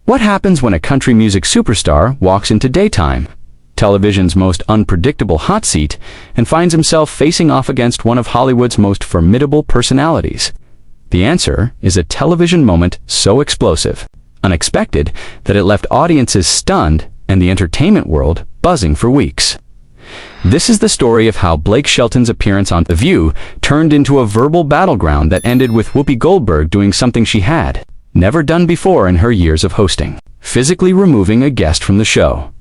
What happens when a country music superstar walks into daytime, television's most unpredictable hot seat, and finds himself facing off against one of Hollywood's most formidable personalities? The answer is a television moment so explosive, unexpected, that it left audiences stunned and the entertainment world buzzing for weeks. This is the story of how Blake Shelton's appearance on The View turned into a verbal battleground that ended with Whoopi Goldberg doing something she had never done before in her years of hosting, physically removing a guest from the show.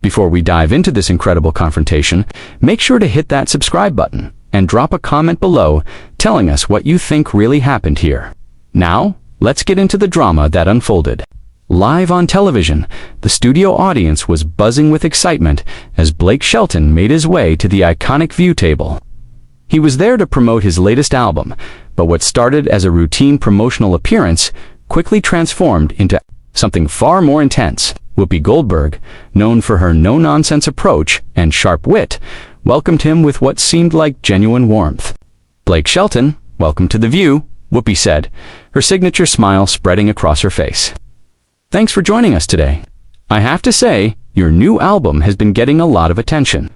Before we dive into this incredible confrontation, make sure to hit that subscribe button and drop a comment below telling us what you think really happened here. Now, let's get into the drama that unfolded. Live on television, the studio audience was buzzing with excitement as Blake Shelton made his way to the iconic View table. He was there to promote his latest album, but what started as a routine promotional appearance quickly transformed into something far more intense. Whoopi Goldberg, known for her no-nonsense approach and sharp wit, welcomed him with what seemed like genuine warmth. "Blake Shelton, welcome to The View," Whoopi said, her signature smile spreading across her face. "Thanks for joining us today. I have to say, your new album has been getting a lot of attention."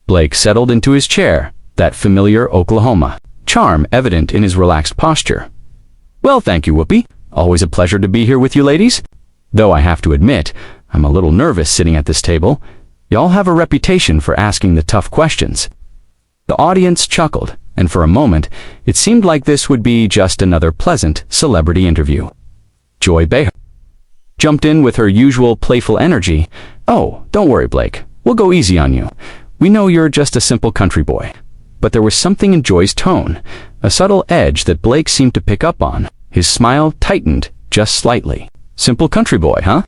Blake settled into his chair, that familiar Oklahoma charm evident in his relaxed posture. "Well, thank you, Whoopi. Always a pleasure to be here with you ladies. Though I have to admit, I'm a little nervous sitting at this table. Y'all have a reputation for asking the tough questions." The audience chuckled, and for a moment, it seemed like this would be just another pleasant celebrity interview. Joy Behar jumped in with her usual playful energy. "Oh, don't worry, Blake. We'll go easy on you. We know you're just a simple country boy." But there was something in Joy's tone, a subtle edge that Blake seemed to pick up on. His smile tightened just slightly. "Simple country boy, huh?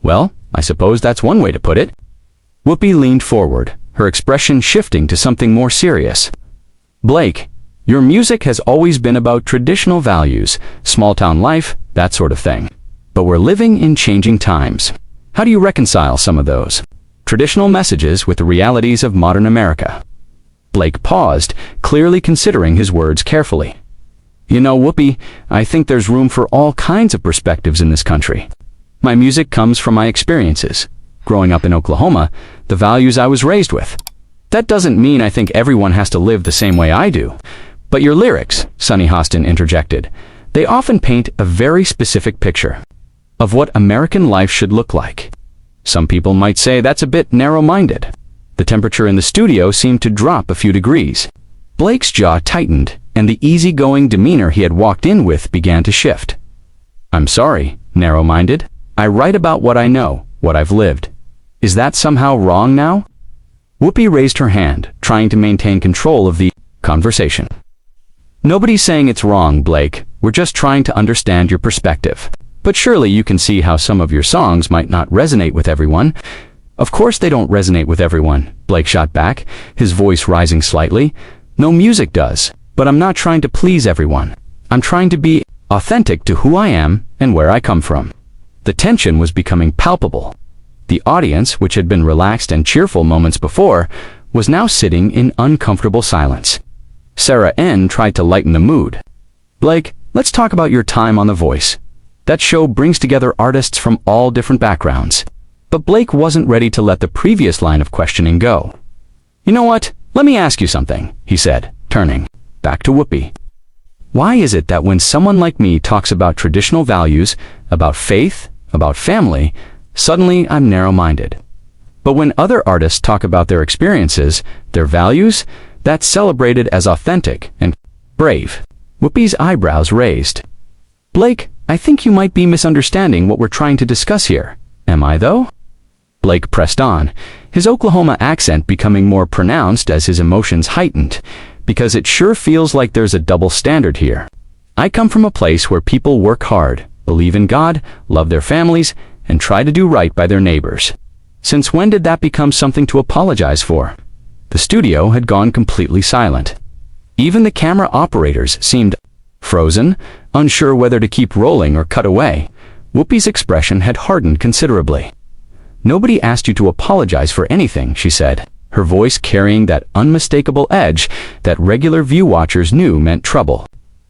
Well, I suppose that's one way to put it." Whoopi leaned forward, her expression shifting to something more serious. "Blake, your music has always been about traditional values, small-town life, that sort of thing. But we're living in changing times. How do you reconcile some of those traditional messages with the realities of modern America?" Blake paused, clearly considering his words carefully. "You know, Whoopi, I think there's room for all kinds of perspectives in this country. My music comes from my experiences. Growing up in Oklahoma, the values I was raised with. That doesn't mean I think everyone has to live the same way I do. But your lyrics," Sonny Hostin interjected, "they often paint a very specific picture of what American life should look like. Some people might say that's a bit narrow-minded." The temperature in the studio seemed to drop a few degrees. Blake's jaw tightened, and the easygoing demeanor he had walked in with began to shift. "I'm sorry, narrow-minded. I write about what I know, what I've lived. Is that somehow wrong now?" Whoopi raised her hand, trying to maintain control of the conversation. "Nobody's saying it's wrong, Blake. We're just trying to understand your perspective. But surely you can see how some of your songs might not resonate with everyone." "Of course they don't resonate with everyone," Blake shot back, his voice rising slightly. "No music does. But I'm not trying to please everyone. I'm trying to be authentic to who I am and where I come from." The tension was becoming palpable. The audience, which had been relaxed and cheerful moments before, was now sitting in uncomfortable silence. Sarah N. tried to lighten the mood. "Blake, let's talk about your time on The Voice. That show brings together artists from all different backgrounds." But Blake wasn't ready to let the previous line of questioning go. "You know what? Let me ask you something," he said, turning back to Whoopi. "Why is it that when someone like me talks about traditional values, about faith, about family, suddenly I'm narrow-minded? But when other artists talk about their experiences, their values, that's celebrated as authentic and brave?" Whoopi's eyebrows raised. "Blake, I think you might be misunderstanding what we're trying to discuss here. Am I, though?" Blake pressed on, his Oklahoma accent becoming more pronounced as his emotions heightened. "Because it sure feels like there's a double standard here. I come from a place where people work hard, believe in God, love their families, and try to do right by their neighbors. Since when did that become something to apologize for?" The studio had gone completely silent. Even the camera operators seemed frozen, unsure whether to keep rolling or cut away. Whoopi's expression had hardened considerably. "Nobody asked you to apologize for anything," she said, her voice carrying that unmistakable edge that regular View watchers knew meant trouble.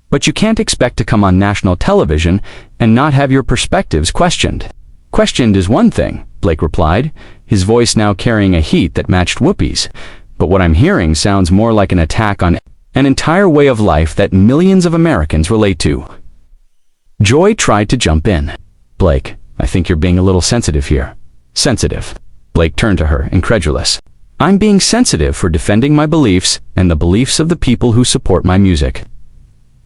"But you can't expect to come on national television and not have your perspectives questioned. Questioned is one thing, Blake replied, his voice now carrying a heat that matched Whoopi's. But what I'm hearing sounds more like an attack on an entire way of life that millions of Americans relate to. Joy tried to jump in. Blake, I think you're being a little sensitive here. Sensitive. Blake turned to her, incredulous. I'm being sensitive for defending my beliefs and the beliefs of the people who support my music.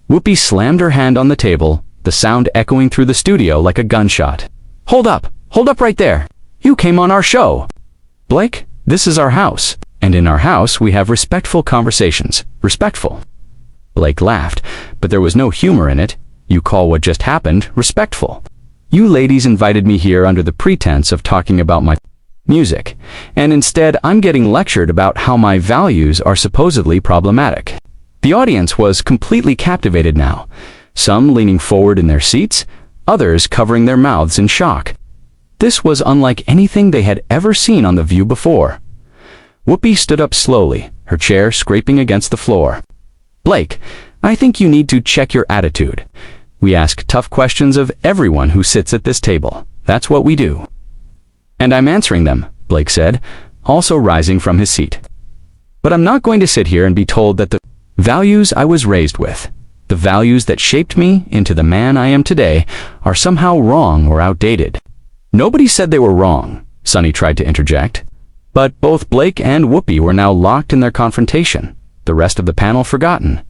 Whoopi slammed her hand on the table, the sound echoing through the studio like a gunshot. Hold up right there. You came on our show. Blake, this is our house, and in our house we have respectful conversations. Respectful. Blake laughed, but there was no humor in it. You call what just happened respectful. You ladies invited me here under the pretense of talking about my music, and instead I'm getting lectured about how my values are supposedly problematic. The audience was completely captivated now, some leaning forward in their seats, others covering their mouths in shock. This was unlike anything they had ever seen on The View before. Whoopi stood up slowly, her chair scraping against the floor. Blake, I think you need to check your attitude. We ask tough questions of everyone who sits at this table. That's what we do. And I'm answering them, Blake said, also rising from his seat. But I'm not going to sit here and be told that the values I was raised with, the values that shaped me into the man I am today, are somehow wrong or outdated. Nobody said they were wrong, Sonny tried to interject. But both Blake and Whoopi were now locked in their confrontation, the rest of the panel forgotten.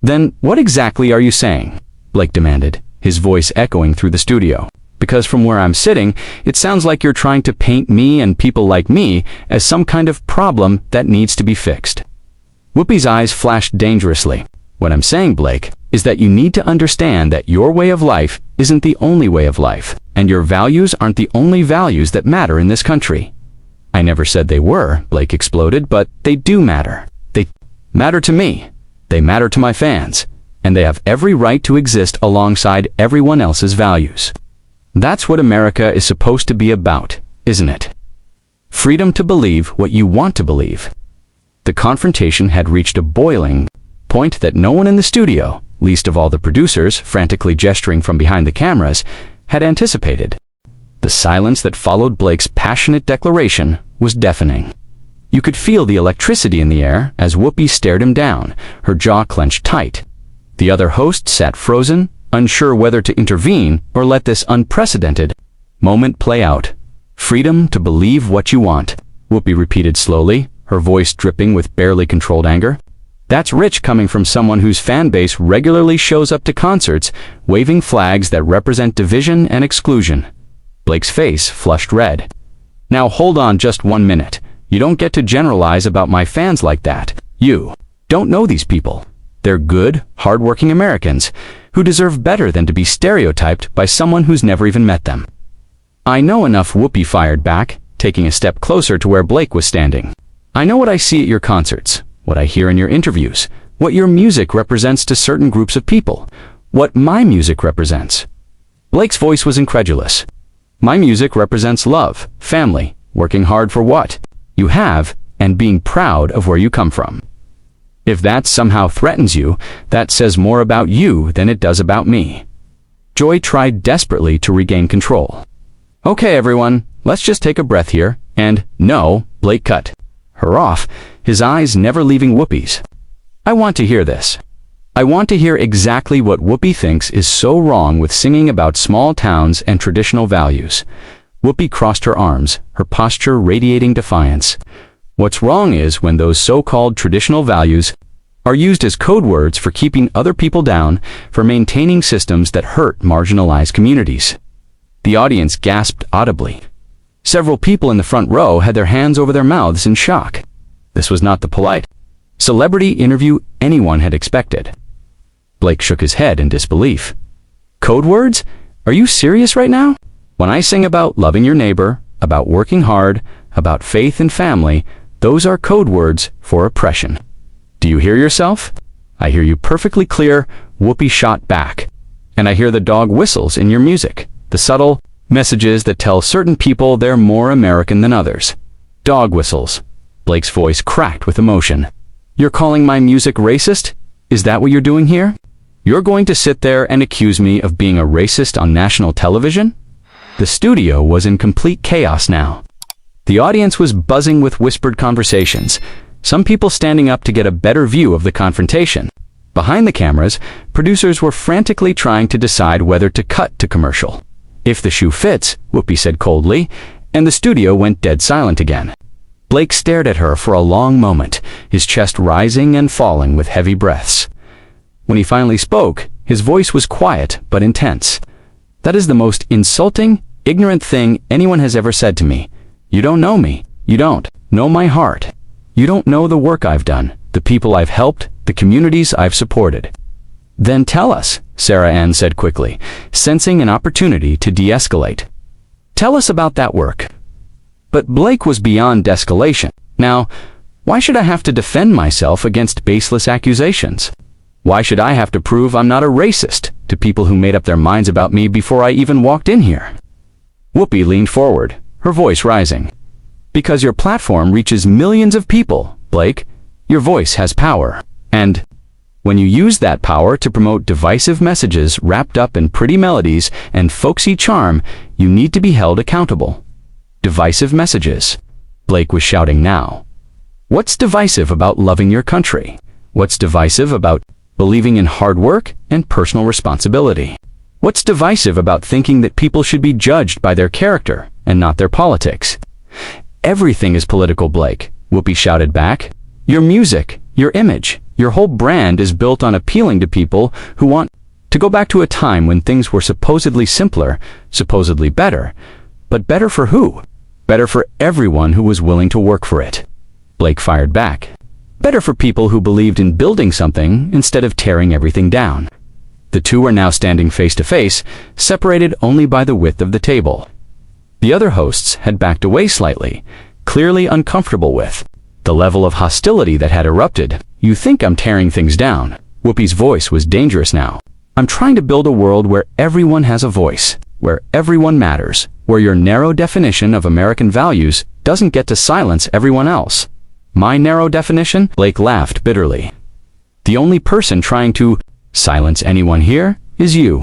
Then what exactly are you saying? Blake demanded, his voice echoing through the studio. Because from where I'm sitting, it sounds like you're trying to paint me and people like me as some kind of problem that needs to be fixed. Whoopi's eyes flashed dangerously. What I'm saying, Blake, is that you need to understand that your way of life isn't the only way of life, and your values aren't the only values that matter in this country. I never said they were, Blake exploded, but they do matter. They matter to me. They matter to my fans. And they have every right to exist alongside everyone else's values. That's what America is supposed to be about, isn't it? Freedom to believe what you want to believe. The confrontation had reached a boiling point that no one in the studio, least of all the producers frantically gesturing from behind the cameras, had anticipated. The silence that followed Blake's passionate declaration was deafening. You could feel the electricity in the air as Whoopi stared him down, her jaw clenched tight. The other host sat frozen, unsure whether to intervene or let this unprecedented moment play out. Freedom to believe what you want, Whoopi repeated slowly, her voice dripping with barely controlled anger. That's rich coming from someone whose fan base regularly shows up to concerts, waving flags that represent division and exclusion. Blake's face flushed red. Now hold on just 1 minute. You don't get to generalize about my fans like that. You don't know these people. They're good, hard-working Americans who deserve better than to be stereotyped by someone who's never even met them. I know enough, Whoopi fired back, taking a step closer to where Blake was standing. I know what I see at your concerts, what I hear in your interviews, what your music represents to certain groups of people, what my music represents. Blake's voice was incredulous. My music represents love, family, working hard for what you have, and being proud of where you come from. If that somehow threatens you, that says more about you than it does about me. Joy tried desperately to regain control. Okay, everyone, let's just take a breath here, and no, Blake cut her off, his eyes never leaving Whoopi's. I want to hear this. I want to hear exactly what Whoopi thinks is so wrong with singing about small towns and traditional values. Whoopi crossed her arms, her posture radiating defiance. What's wrong is when those so-called traditional values are used as code words for keeping other people down, for maintaining systems that hurt marginalized communities. The audience gasped audibly. Several people in the front row had their hands over their mouths in shock. This was not the polite celebrity interview anyone had expected. Blake shook his head in disbelief. Code words? Are you serious right now? When I sing about loving your neighbor, about working hard, about faith and family, those are code words for oppression. Do you hear yourself? I hear you perfectly clear, Whoopi shot back. And I hear the dog whistles in your music, the subtle messages that tell certain people they're more American than others. Dog whistles. Blake's voice cracked with emotion. You're calling my music racist? Is that what you're doing here? You're going to sit there and accuse me of being a racist on national television? The studio was in complete chaos now. The audience was buzzing with whispered conversations, some people standing up to get a better view of the confrontation. Behind the cameras, producers were frantically trying to decide whether to cut to commercial. "If the shoe fits," Whoopi said coldly, and the studio went dead silent again. Blake stared at her for a long moment, his chest rising and falling with heavy breaths. When he finally spoke, his voice was quiet but intense. "That is the most insulting, ignorant thing anyone has ever said to me. You don't know me. You don't know my heart. You don't know the work I've done, the people I've helped, the communities I've supported." "Then tell us," Sarah Ann said quickly, sensing an opportunity to de-escalate. "Tell us about that work." But Blake was beyond escalation. Now, why should I have to defend myself against baseless accusations? Why should I have to prove I'm not a racist to people who made up their minds about me before I even walked in here? Whoopi leaned forward, her voice rising. "Because your platform reaches millions of people, Blake. Your voice has power. And when you use that power to promote divisive messages wrapped up in pretty melodies and folksy charm, you need to be held accountable." "Divisive messages," Blake was shouting now. "What's divisive about loving your country? What's divisive about believing in hard work and personal responsibility? What's divisive about thinking that people should be judged by their character and not their politics?" "Everything is political, Blake," Whoopi shouted back. "Your music, your image, your whole brand is built on appealing to people who want to go back to a time when things were supposedly simpler, supposedly better. But better for who? Better for everyone who was willing to work for it." Blake fired back. "Better for people who believed in building something instead of tearing everything down." The two were now standing face to face, separated only by the width of the table. The other hosts had backed away slightly, clearly uncomfortable with the level of hostility that had erupted. "You think I'm tearing things down?" Whoopi's voice was dangerous now. "I'm trying to build a world where everyone has a voice, where everyone matters, where your narrow definition of American values doesn't get to silence everyone else." "My narrow definition?" Blake laughed bitterly. "The only person trying to silence anyone here is you.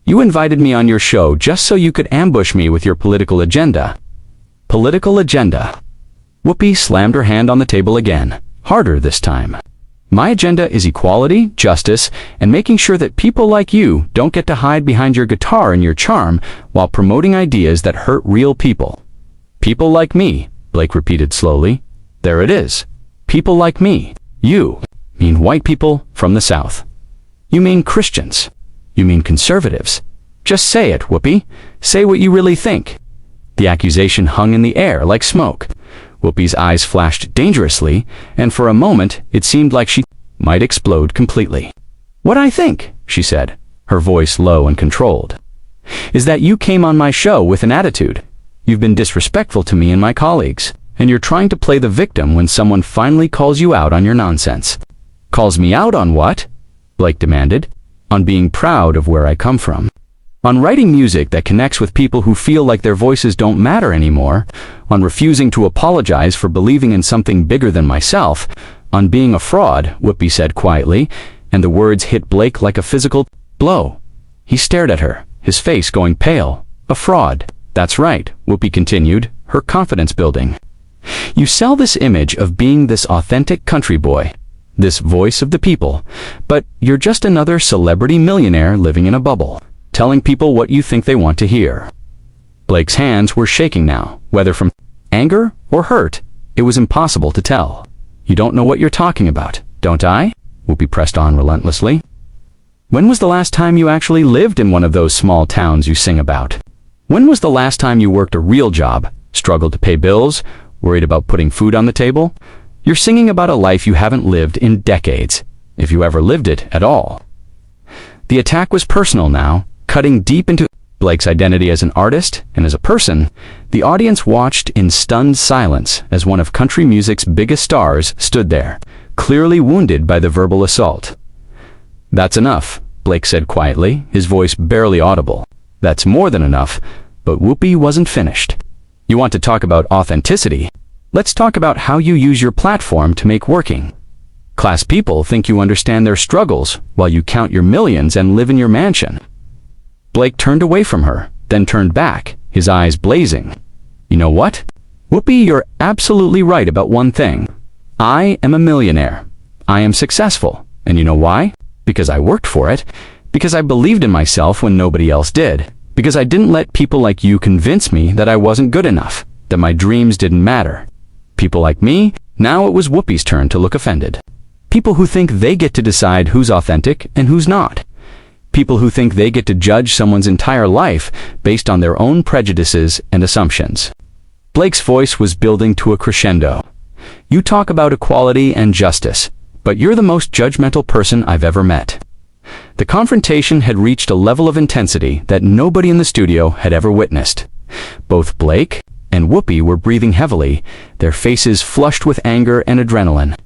You invited me on your show just so you could ambush me with your political agenda." "Political agenda?" Whoopi slammed her hand on the table again, harder this time. "My agenda is equality, justice, and making sure that people like you don't get to hide behind your guitar and your charm while promoting ideas that hurt real people." "People like me," Blake repeated slowly. "There it is. People like me. You mean white people from the South. You mean Christians. You mean conservatives. Just say it, Whoopi. Say what you really think." The accusation hung in the air like smoke. Whoopi's eyes flashed dangerously, and for a moment it seemed like she might explode completely. "What I think," she said, her voice low and controlled, "is that you came on my show with an attitude. You've been disrespectful to me and my colleagues, and you're trying to play the victim when someone finally calls you out on your nonsense." "Calls me out on what?" Blake demanded. "On being proud of where I come from. On writing music that connects with people who feel like their voices don't matter anymore, on refusing to apologize for believing in something bigger than myself, on being a fraud," Whoopi said quietly, and the words hit Blake like a physical blow. He stared at her, his face going pale. "A fraud. That's right," Whoopi continued, her confidence building. "You sell this image of being this authentic country boy, this voice of the people, but you're just another celebrity millionaire living in a bubble, telling people what you think they want to hear." Blake's hands were shaking now, whether from anger or hurt. It was impossible to tell. "You don't know what you're talking about, don't I?" Whoopi pressed on relentlessly. "When was the last time you actually lived in one of those small towns you sing about? When was the last time you worked a real job, struggled to pay bills, worried about putting food on the table? You're singing about a life you haven't lived in decades, if you ever lived it at all." The attack was personal now, cutting deep into Blake's identity as an artist and as a person. The audience watched in stunned silence as one of country music's biggest stars stood there, clearly wounded by the verbal assault. "That's enough," Blake said quietly, his voice barely audible. "That's more than enough." But Whoopi wasn't finished. "You want to talk about authenticity? Let's talk about how you use your platform to make working class people think you understand their struggles while you count your millions and live in your mansion." Blake turned away from her, then turned back, his eyes blazing. "You know what? Whoopi, you're absolutely right about one thing. I am a millionaire. I am successful. And you know why? Because I worked for it. Because I believed in myself when nobody else did. Because I didn't let people like you convince me that I wasn't good enough, that my dreams didn't matter. People like me." Now it was Whoopi's turn to look offended. People who think they get to decide who's authentic and who's not. People who think they get to judge someone's entire life based on their own prejudices and assumptions. Blake's voice was building to a crescendo. "You talk about equality and justice, but you're the most judgmental person I've ever met." The confrontation had reached a level of intensity that nobody in the studio had ever witnessed. Both Blake and Whoopi were breathing heavily, their faces flushed with anger and adrenaline.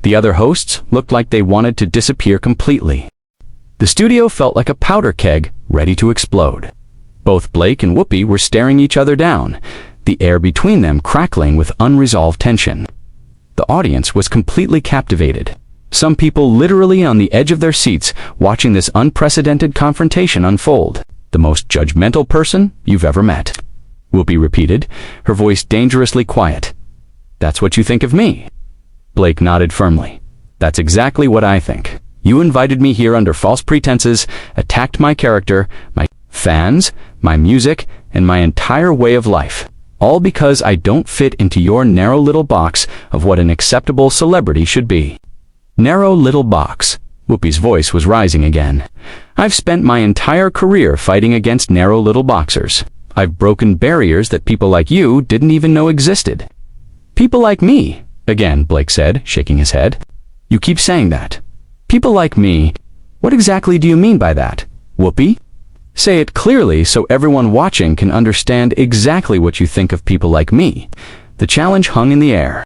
The other hosts looked like they wanted to disappear completely. The studio felt like a powder keg ready to explode. Both Blake and Whoopi were staring each other down, the air between them crackling with unresolved tension. The audience was completely captivated. Some people literally on the edge of their seats watching this unprecedented confrontation unfold. "The most judgmental person you've ever met," Whoopi repeated, her voice dangerously quiet. "That's what you think of me?" Blake nodded firmly. "That's exactly what I think. You invited me here under false pretenses, attacked my character, my fans, my music, and my entire way of life. All because I don't fit into your narrow little box of what an acceptable celebrity should be." Narrow little box. Whoopi's voice was rising again. "I've spent my entire career fighting against narrow little boxers. I've broken barriers that people like you didn't even know existed." "People like me," again Blake said, shaking his head. "You keep saying that. People like me. What exactly do you mean by that, Whoopi? Say it clearly so everyone watching can understand exactly what you think of people like me." The challenge hung in the air.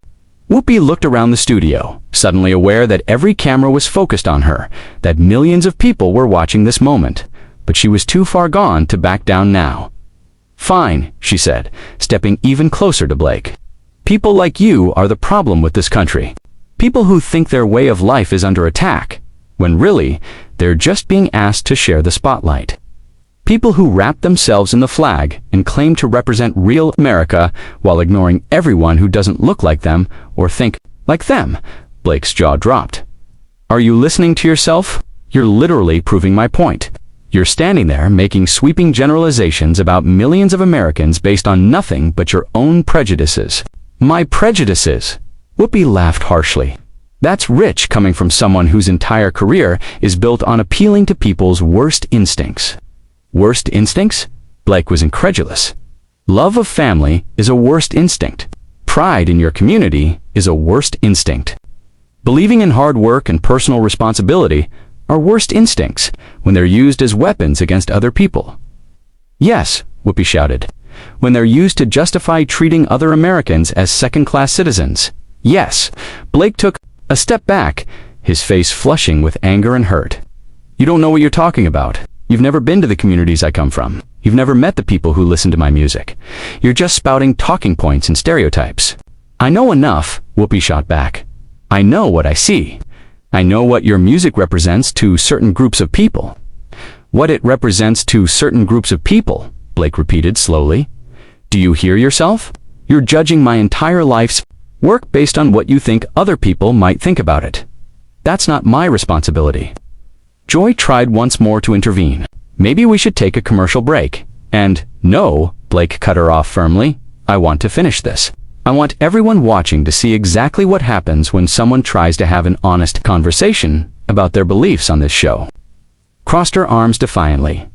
Whoopi looked around the studio, suddenly aware that every camera was focused on her, that millions of people were watching this moment, but she was too far gone to back down now. "Fine," she said, stepping even closer to Blake. "People like you are the problem with this country. People who think their way of life is under attack, when really, they're just being asked to share the spotlight. People who wrap themselves in the flag and claim to represent real America while ignoring everyone who doesn't look like them or think like them." Blake's jaw dropped. "Are you listening to yourself? You're literally proving my point. You're standing there making sweeping generalizations about millions of Americans based on nothing but your own prejudices." "My prejudices?" Whoopi laughed harshly. "That's rich coming from someone whose entire career is built on appealing to people's worst instincts." "Worst instincts?" Blake was incredulous. "Love of family is a worst instinct. Pride in your community is a worst instinct. Believing in hard work and personal responsibility are worst instincts when they're used as weapons against other people." "Yes," Whoopi shouted, "when they're used to justify treating other Americans as second-class citizens. Yes." Blake took a step back, his face flushing with anger and hurt. "You don't know what you're talking about. You've never been to the communities I come from. You've never met the people who listen to my music. You're just spouting talking points and stereotypes." "I know enough," Whoopi shot back. "I know what I see. I know what your music represents to certain groups of people." "What it represents to certain groups of people," Blake repeated slowly. "Do you hear yourself? You're judging my entire life's work based on what you think other people might think about it. That's not my responsibility." Joy tried once more to intervene. "Maybe we should take a commercial break." And, "No," Blake cut her off firmly. "I want to finish this. I want everyone watching to see exactly what happens when someone tries to have an honest conversation about their beliefs on this show." Crossed her arms defiantly.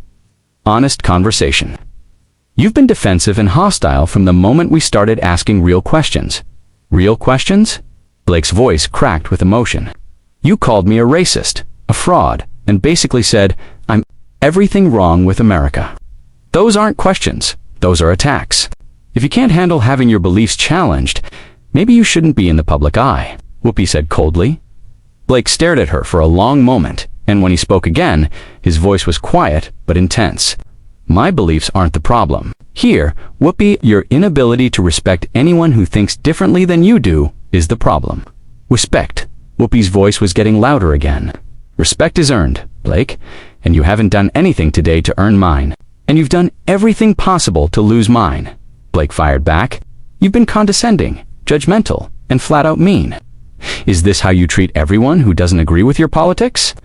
"Honest conversation. You've been defensive and hostile from the moment we started asking real questions." "Real questions?" Blake's voice cracked with emotion. "You called me a racist, a fraud, and basically said, I'm everything wrong with America. Those aren't questions, those are attacks. If you can't handle having your beliefs challenged, maybe you shouldn't be in the public eye," Whoopi said coldly. Blake stared at her for a long moment, and when he spoke again, his voice was quiet but intense. "My beliefs aren't the problem. Here, Whoopi, your inability to respect anyone who thinks differently than you do is the problem. Respect." Whoopi's voice was getting louder again. "Respect is earned, Blake, and you haven't done anything today to earn mine. And you've done everything possible to lose mine, Blake fired back. You've been condescending, judgmental, and flat-out mean. Is this how you treat everyone who doesn't agree with your politics?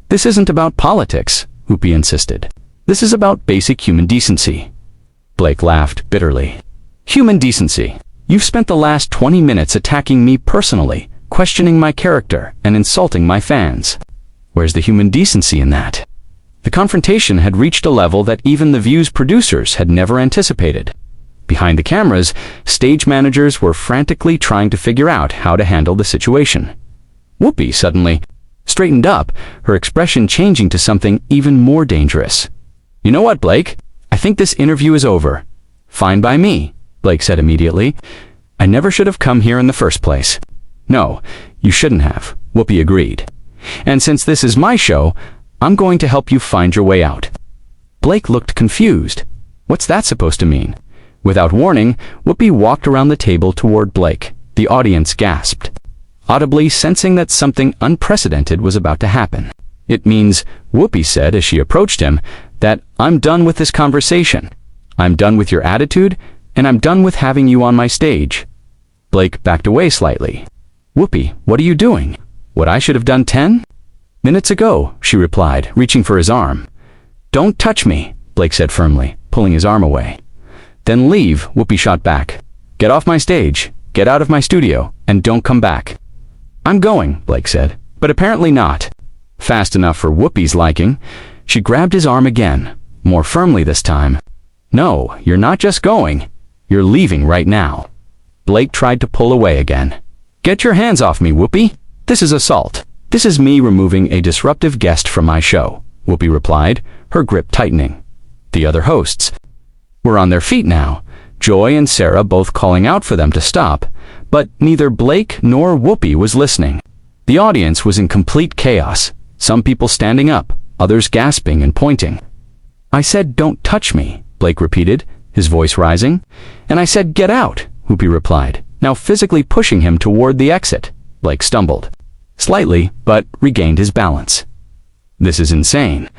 This isn't about politics, Whoopi insisted. This is about basic human decency. Blake laughed bitterly. Human decency. You've spent the last 20 minutes attacking me personally, questioning my character, and insulting my fans. Where's the human decency in that? The confrontation had reached a level that even The View's producers had never anticipated. Behind the cameras, stage managers were frantically trying to figure out how to handle the situation. Whoopi suddenly straightened up, her expression changing to something even more dangerous. You know what, Blake? I think this interview is over. Fine by me, Blake said immediately. I never should have come here in the first place. No, you shouldn't have, Whoopi agreed. And since this is my show, I'm going to help you find your way out. Blake looked confused. What's that supposed to mean? Without warning, Whoopi walked around the table toward Blake. The audience gasped, audibly sensing that something unprecedented was about to happen. It means, Whoopi said as she approached him, that I'm done with this conversation. I'm done with your attitude, and I'm done with having you on my stage. Blake backed away slightly. Whoopi, what are you doing? What I should have done 10 minutes ago, she replied, reaching for his arm. Don't touch me, Blake said firmly, pulling his arm away. Then leave, Whoopi shot back. Get off my stage, get out of my studio, and don't come back. I'm going, Blake said, but apparently not. Fast enough for Whoopi's liking, she grabbed his arm again, more firmly this time. No, you're not just going. You're leaving right now. Blake tried to pull away again. Get your hands off me, Whoopi. This is assault. This is me removing a disruptive guest from my show, Whoopi replied, her grip tightening. The other hosts were on their feet now, Joy and Sarah both calling out for them to stop, but neither Blake nor Whoopi was listening. The audience was in complete chaos, some people standing up, others gasping and pointing. I said, don't touch me, Blake repeated, his voice rising. And I said, get out, Whoopi replied, now physically pushing him toward the exit. Blake stumbled slightly, but regained his balance. This is insane.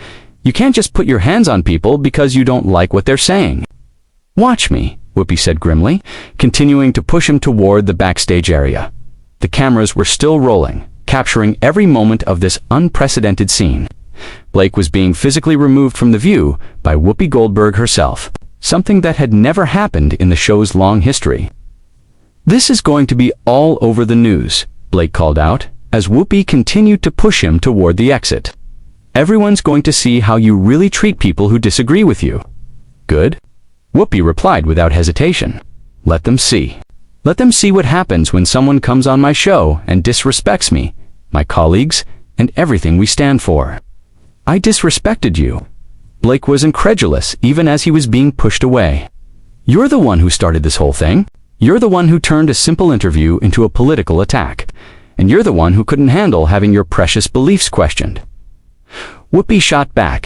You can't just put your hands on people because you don't like what they're saying. Watch me, Whoopi said grimly, continuing to push him toward the backstage area. The cameras were still rolling, capturing every moment of this unprecedented scene. Blake was being physically removed from the view by Whoopi Goldberg herself, something that had never happened in the show's long history. This is going to be all over the news, Blake called out, as Whoopi continued to push him toward the exit. Everyone's going to see how you really treat people who disagree with you. Good? Whoopi replied without hesitation. Let them see. Let them see what happens when someone comes on my show and disrespects me, my colleagues, and everything we stand for. I disrespected you. Blake was incredulous even as he was being pushed away. You're the one who started this whole thing. You're the one who turned a simple interview into a political attack. And you're the one who couldn't handle having your precious beliefs questioned. Whoopi shot back,